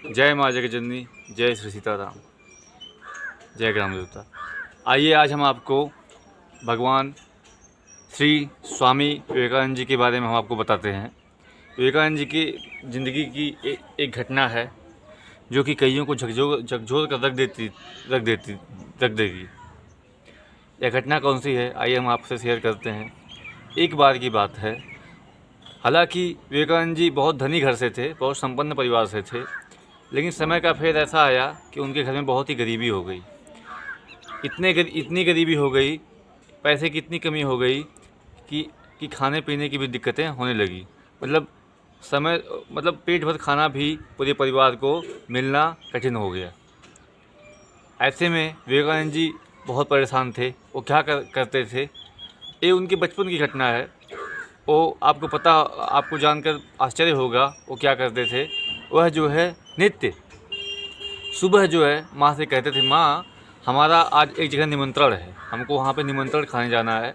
जय माँ जगजननी, जय श्री सीताराम, जय ग्राम देवता। आइए आज हम आपको भगवान श्री स्वामी विवेकानंद जी के बारे में हम आपको बताते हैं। विवेकानंद जी की ज़िंदगी की एक घटना है जो कि कईयों को झकझोर कर रख देगी। यह घटना कौन सी है, आइए हम आपसे शेयर करते हैं। एक बार की बात है, हालांकि विवेकानंद जी बहुत धनी घर से थे, बहुत संपन्न परिवार से थे, लेकिन समय का फेर ऐसा आया कि उनके घर में बहुत ही गरीबी हो गई। इतनी गरीबी हो गई, पैसे की इतनी कमी हो गई कि खाने पीने की भी दिक्कतें होने लगी। मतलब पेट भर खाना भी पूरे परिवार को मिलना कठिन हो गया। ऐसे में विवेकानंद जी बहुत परेशान थे। वो क्या करते थे, ये उनके बचपन की घटना है। वो आपको जानकर आश्चर्य होगा वो क्या करते थे। वह जो है नित्य सुबह जो है माँ से कहते थे, माँ हमारा आज एक जगह निमंत्रण है, हमको वहाँ पे निमंत्रण खाने जाना है।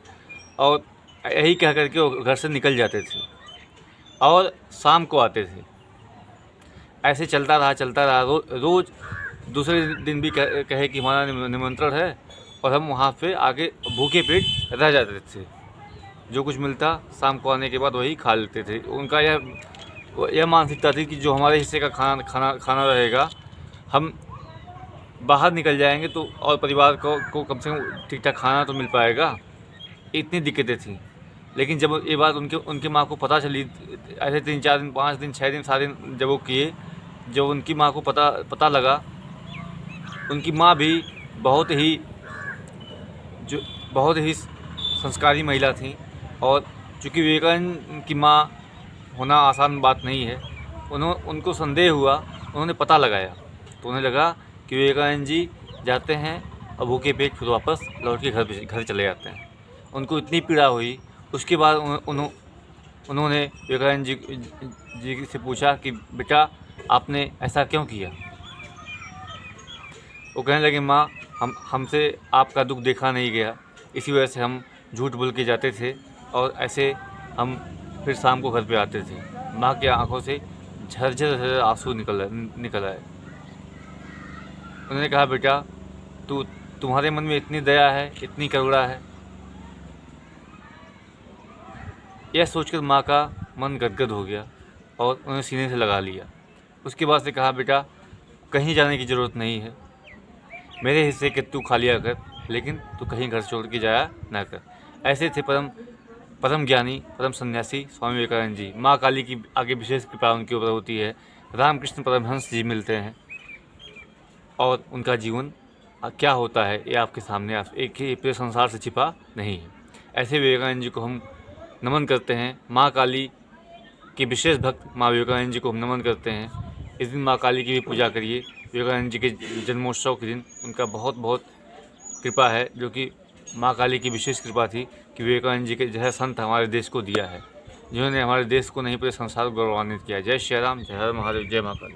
और यही कह करके वो घर से निकल जाते थे और शाम को आते थे। ऐसे चलता रहा रोज़ दूसरे दिन भी कहे कि हमारा निमंत्रण है, और हम वहाँ पे आके भूखे पेट रह जाते थे। जो कुछ मिलता शाम को आने के बाद वही खा लेते थे। उनका यह मानसिकता थी कि जो हमारे हिस्से का खाना रहेगा, हम बाहर निकल जाएंगे तो और परिवार को कम से कम ठीक ठाक खाना तो मिल पाएगा। इतनी दिक्कतें थीं। लेकिन जब ये बात उनकी माँ को पता चली, ऐसे 3-4 दिन, 5 दिन, 6 दिन, 7 दिन जब वो किए, जब उनकी माँ को पता लगा, उनकी माँ भी बहुत ही संस्कारी महिला थी। और चूँकि विवेकानंद की माँ होना आसान बात नहीं है, उनको संदेह हुआ। उन्होंने पता लगाया तो उन्हें लगा कि विवेकानंद जी जाते हैं और भूखे पेट फिर वापस लौट के घर चले जाते हैं। उनको इतनी पीड़ा हुई। उसके बाद उन्होंने विवेकानंद जी से पूछा कि बेटा आपने ऐसा क्यों किया। वो कहने लगे, माँ हमसे आपका दुख देखा नहीं गया, इसी वजह से हम झूठ बोल के जाते थे और ऐसे हम फिर शाम को घर पे आते थे। माँ की आंखों से झरझर आंसू निकल आए। उन्होंने कहा, बेटा तुम्हारे मन में इतनी दया है, इतनी करुणा है। यह सोचकर माँ का मन गदगद हो गया और उन्हें सीने से लगा लिया। उसके बाद से कहा, बेटा कहीं जाने की ज़रूरत नहीं है, मेरे हिस्से के तू खा लिया कर, लेकिन तू कहीं घर छोड़ के जाया ना कर। ऐसे थे परम ज्ञानी, परम सन्यासी स्वामी विवेकानंद जी। माँ काली की आगे विशेष कृपा उनके ऊपर होती है। रामकृष्ण परमहंस जी मिलते हैं और उनका जीवन क्या होता है ये आपके सामने एक ही पूरे संसार से छिपा नहीं है। ऐसे विवेकानंद जी को हम नमन करते हैं। माँ काली के विशेष भक्त माँ विवेकानंद जी को हम नमन करते हैं। इस दिन माँ काली की भी पूजा करिए। विवेकानंद जी के जन्मोत्सव के दिन उनका बहुत बहुत कृपा है, जो कि माँ काली की विशेष कृपा थी कि विवेकानंद जी के जैसा संत हमारे देश को दिया है, जिन्होंने हमारे देश को नहीं पूरे संसार को गौरवान्वित किया। जय श्री राम, जय हर महादेव, जय माँ काली।